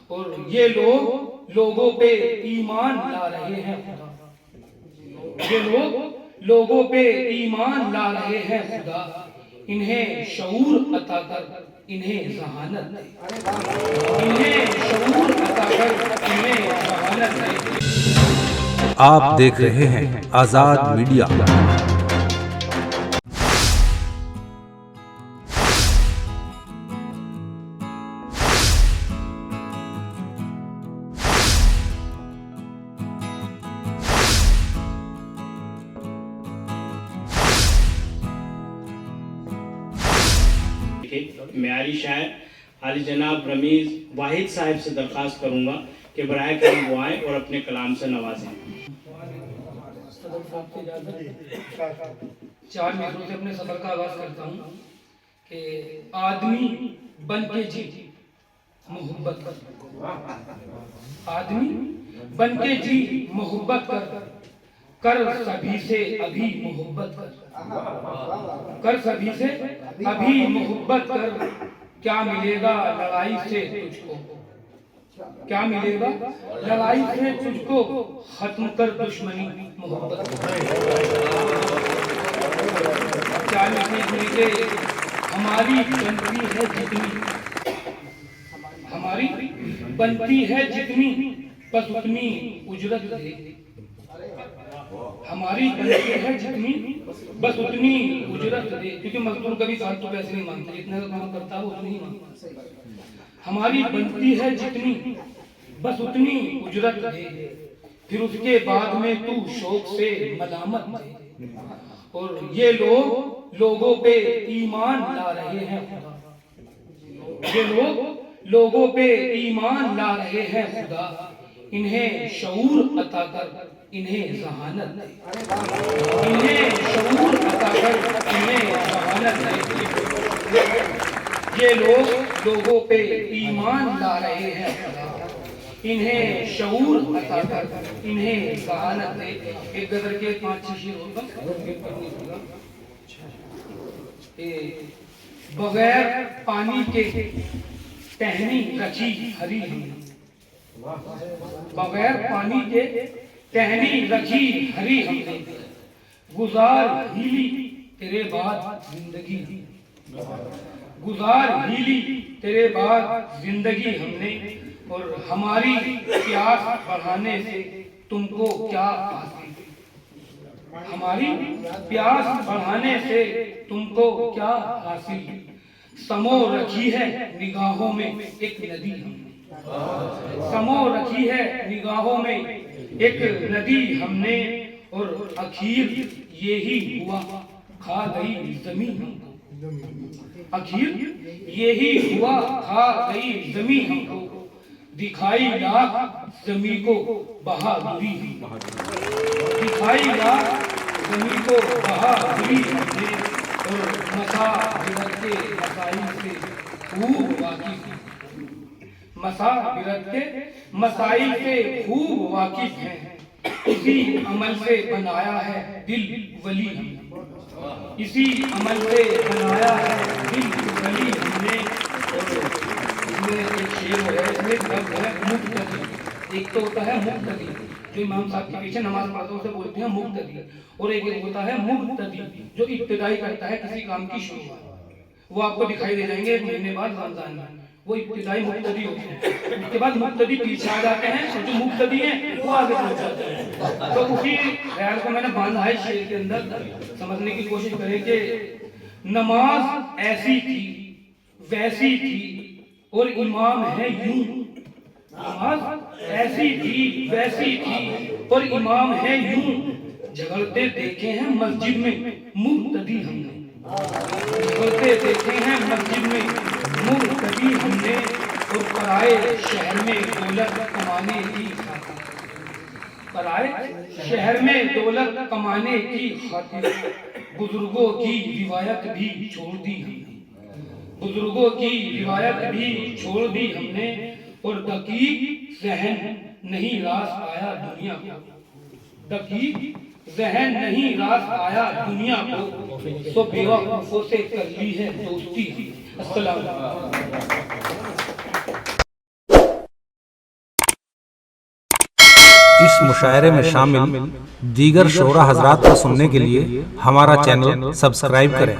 और ये लोग लोगों पे ईमान ला रहे हैं खुदा। ये लोग लोगों पे ईमान ला रहे हैं खुदा। इन्हें शऊर अता कर, इन्हें जहानत दे। इन्हें शऊर अता कर, इन्हें जहानत दे। आप देख रहे हैं आजाद मीडिया। म्यारी शायर आली जनाब रमीज वाहिद साहब से दरख्वास्त करूंगा कि बराए करम वो आएं और अपने कलाम से नवाजें। 4 मिनटों से अपने सफर का आगाज करता हूँ कि आदमी बन के जी मोहब्बत कर। आदमी बन के जी मोहब्बत कर सभी से अभी मोहब्बत कर सभी से अभी मोहब्बत कर। क्या मिलेगा लड़ाई से तुझको, क्या मिलेगा लड़ाई से तुझको, खत्म कर दुश्मनी मोहब्बत। क्या मिले हमारी बनती है जितनी, हमारी बनती है जितनी, बस उतनी उजरत दे। हमारी बनती है जितनी, बस उतनी उजरत दे। क्योंकि मजदूर कभी फालतू पैसे नहीं मांगते, जितने का काम करता है वो उतनी ही मांगता। हमारी बनती है जितनी, बस उतनी उजरत दे। फिर उसके बाद में तू शौक से मलामत दे। और ये लोग लोगों पे ईमान ला रहे हैं खुदा। ये लोग लोगों पे ईमान ला रहे हैं खुदा। इन्हें शऊर अता कर, इन्हें जहानत दे। इन्हें शऊर अता कर, इन्हें जहानत दे। ये लोग लोगों पे ईमान ला रहे हैं खुदा। इन्हें शऊर अता कर, इन्हें जहानत दे। एक गदर के 5-6 शेर होगा। बगैर पानी के टहनी रखी हरी हमने, बगैर पानी के टहनी रखी हरी हमने। गुजार हीली तेरे बाद जिंदगी, गुजार हीली तेरे बाद जिंदगी हमने। और हमारी प्यास बढ़ाने से तुमको क्या हासिल, हमारी प्यास बढ़ाने से तुमको क्या हासिल। समो रखी है निगाहों में एक नदी हमने, समो रखी है निगाहों में एक नदी हमने। और आखिर यही हुआ खा गई जमीन हमको, आखिर यही हुआ खा गई जमीन हमको। दिखाई लाख जमी को बहादुरी, दिखाई लाख जमी को बहादुरी हमने। और मसा बिरत के मसाइल से खूब वाकिफ, मसा बिरत के मसाइल से खूब वाकिफ हैं। इसी अमल से बनाया है दिल वली हमने, इसी अमल से बनाया है दिल वली हमने। और इसमें एक शेर है, इसमें लफ्ज़ है मुक्तदी। एक तो होता है मुक्तदी जो इमाम साहब के पीछे नमाज पढ़ते हैं उसे बोलते हैं मुक्तदी। और एक होता है मुक्तदी जो इब्तिदाई करता है किसी काम की शुरुआत। वो आपको दिखाई दे जाएंगे 1 महीने बाद रमजान में, वो इब्तिदाई मुक्तदी होते हैं। उसके बाद मुक्तदी पीछे आ जाते हैं और जो मुक्तदी हैं वो आगे पहुंच जाते हैं। तो उसी ख्याल को मैंने बांधा है शेर के अंदर। समझने की कोशिश करें कि नमाज ऐसी थी वैसी थी और इमाम है यूं। नमाज ऐसी थी वैसी थी और इमाम है यूं। झगड़ते देखे हैं मस्जिद में मुक्तदी हमने, झगड़ते देखे हैं मस्जिद में मुक्तदी हमने। और पराए शहर में दौलत कमाने की खातिर, पराए शहर में दौलत कमाने की खातिर बुजुर्गों की रिवायत भी छोड़ दी हमने, बुजुर्गों की रिवायत भी छोड़ दी हमने। और दकीक जहन नहीं रास आया दुनिया को, दकीक जहन नहीं रास आया दुनिया को। तो बेवकूफों से कर ली है दोस्ती। अस्सलाम वालेकुम। इस मुशायरे में शामिल दीगर शोरा हजरात को सुनने के लिए हमारा चैनल सब्सक्राइब करें।